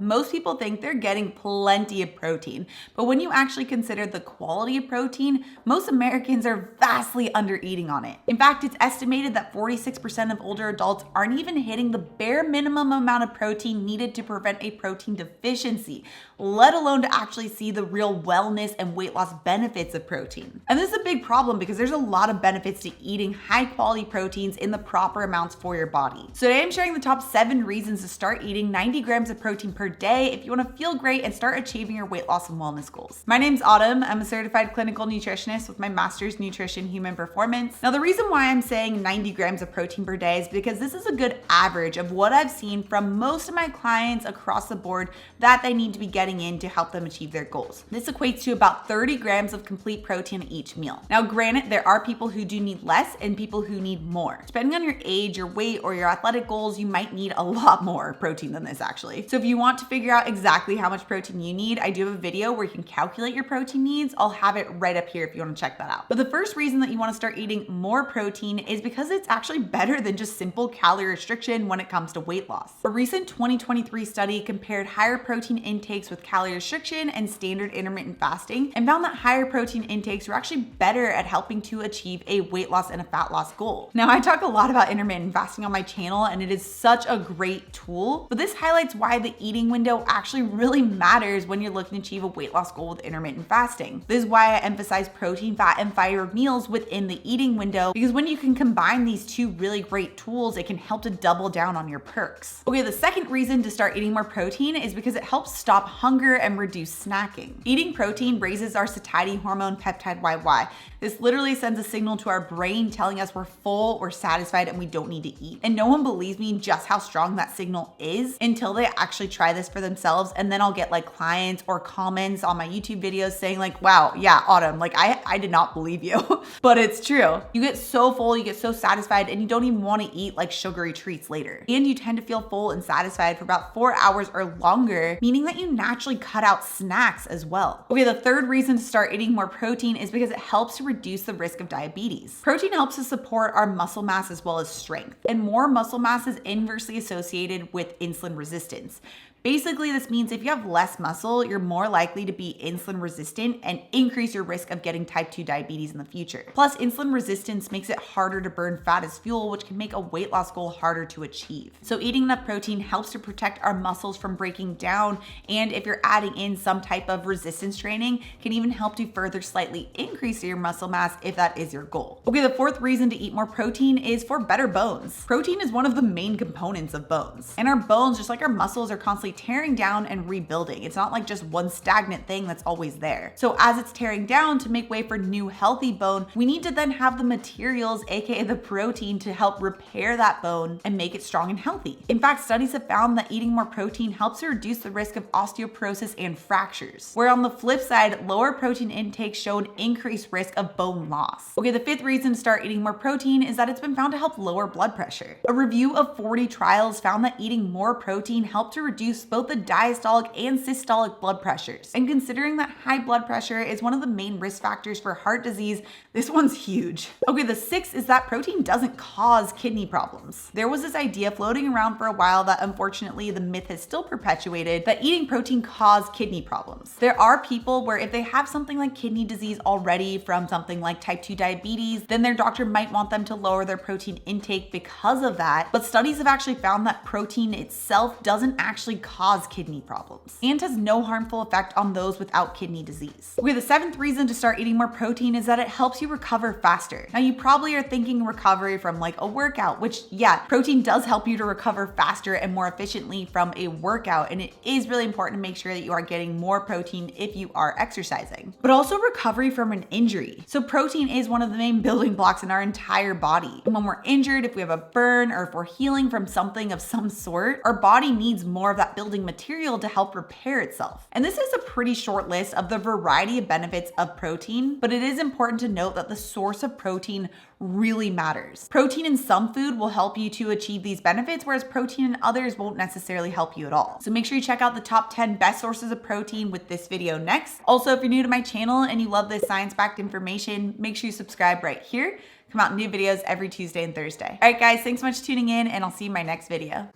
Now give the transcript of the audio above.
Most people think they're getting plenty of protein, but when you actually consider the quality of protein, most Americans are vastly under-eating on it. In fact, it's estimated that 46% of older adults aren't even hitting the bare minimum amount of protein needed to prevent a protein deficiency, let alone to actually see the real wellness and weight loss benefits of protein. And this is a big problem because there's a lot of benefits to eating high-quality proteins in the proper amounts for your body. So today I'm sharing the top 7 reasons to start eating 90 grams of protein per day if you want to feel great and start achieving your weight loss and wellness goals. My name's Autumn. I'm a certified clinical nutritionist with my master's nutrition human performance. Now, the reason why I'm saying 90 grams of protein per day is because this is a good average of what I've seen from most of my clients across the board that they need to be getting in to help them achieve their goals. This equates to about 30 grams of complete protein each meal. Now, granted, there are people who do need less and people who need more. Depending on your age, your weight, or your athletic goals, you might need a lot more protein than this actually. So if you want to figure out exactly how much protein you need, I do have a video where you can calculate your protein needs. I'll have it right up here if you want to check that out. But the first reason that you want to start eating more protein is because it's actually better than just simple calorie restriction when it comes to weight loss. A recent 2023 study compared higher protein intakes with calorie restriction and standard intermittent fasting and found that higher protein intakes were actually better at helping to achieve a weight loss and a fat loss goal. Now, I talk a lot about intermittent fasting on my channel and it is such a great tool, but this highlights why the eating window actually really matters when you're looking to achieve a weight loss goal with intermittent fasting. This is why I emphasize protein, fat, and fiber meals within the eating window, because when you can combine these two really great tools, it can help to double down on your perks. Okay, the second reason to start eating more protein is because it helps stop hunger and reduce snacking. Eating protein raises our satiety hormone peptide YY. This literally sends a signal to our brain telling us we're full, we're satisfied, and we don't need to eat. And no one believes me just how strong that signal is until they actually try this for themselves. And then I'll get like clients or comments on my YouTube videos saying like, wow, yeah, Autumn, like I did not believe you, but it's true. You get so full, you get so satisfied, and you don't even want to eat like sugary treats later. And you tend to feel full and satisfied for about 4 hours or longer, meaning that you naturally cut out snacks as well. Okay, the third reason to start eating more protein is because it helps to reduce the risk of diabetes. Protein helps to support our muscle mass as well as strength, and more muscle mass is inversely associated with insulin resistance. Basically, this means if you have less muscle, you're more likely to be insulin resistant and increase your risk of getting type 2 diabetes in the future. Plus, insulin resistance makes it harder to burn fat as fuel, which can make a weight loss goal harder to achieve. So eating enough protein helps to protect our muscles from breaking down, and if you're adding in some type of resistance training, can even help to further slightly increase your muscle mass if that is your goal. Okay, the fourth reason to eat more protein is for better bones. Protein is one of the main components of bones, and our bones, just like our muscles, are constantly tearing down and rebuilding. It's not like just one stagnant thing that's always there. So as it's tearing down to make way for new healthy bone, we need to then have the materials, aka the protein, to help repair that bone and make it strong and healthy. In fact, studies have found that eating more protein helps to reduce the risk of osteoporosis and fractures, where on the flip side, lower protein intake showed increased risk of bone loss. Okay, the fifth reason to start eating more protein is that it's been found to help lower blood pressure. A review of 40 trials found that eating more protein helped to reduce both the diastolic and systolic blood pressures. And considering that high blood pressure is one of the main risk factors for heart disease, this one's huge. Okay, the sixth is that protein doesn't cause kidney problems. There was this idea floating around for a while that unfortunately the myth is still perpetuated that eating protein caused kidney problems. There are people where if they have something like kidney disease already from something like type 2 diabetes, then their doctor might want them to lower their protein intake because of that. But studies have actually found that protein itself doesn't actually cause kidney problems and has no harmful effect on those without kidney disease. Okay, the seventh reason to start eating more protein is that it helps you recover faster. Now, you probably are thinking recovery from like a workout, which yeah, protein does help you to recover faster and more efficiently from a workout, and it is really important to make sure that you are getting more protein if you are exercising, but also recovery from an injury. So protein is one of the main building blocks in our entire body. And when we're injured, if we have a burn or if we're healing from something of some sort, our body needs more of that building material to help repair itself. And this is a pretty short list of the variety of benefits of protein, but it is important to note that the source of protein really matters. Protein in some food will help you to achieve these benefits, whereas protein in others won't necessarily help you at all. So make sure you check out the top 10 best sources of protein with this video next. Also, if you're new to my channel and you love this science-backed information, make sure you subscribe right here. Come out new videos every Tuesday and Thursday. All right, guys, thanks so much for tuning in, and I'll see you in my next video.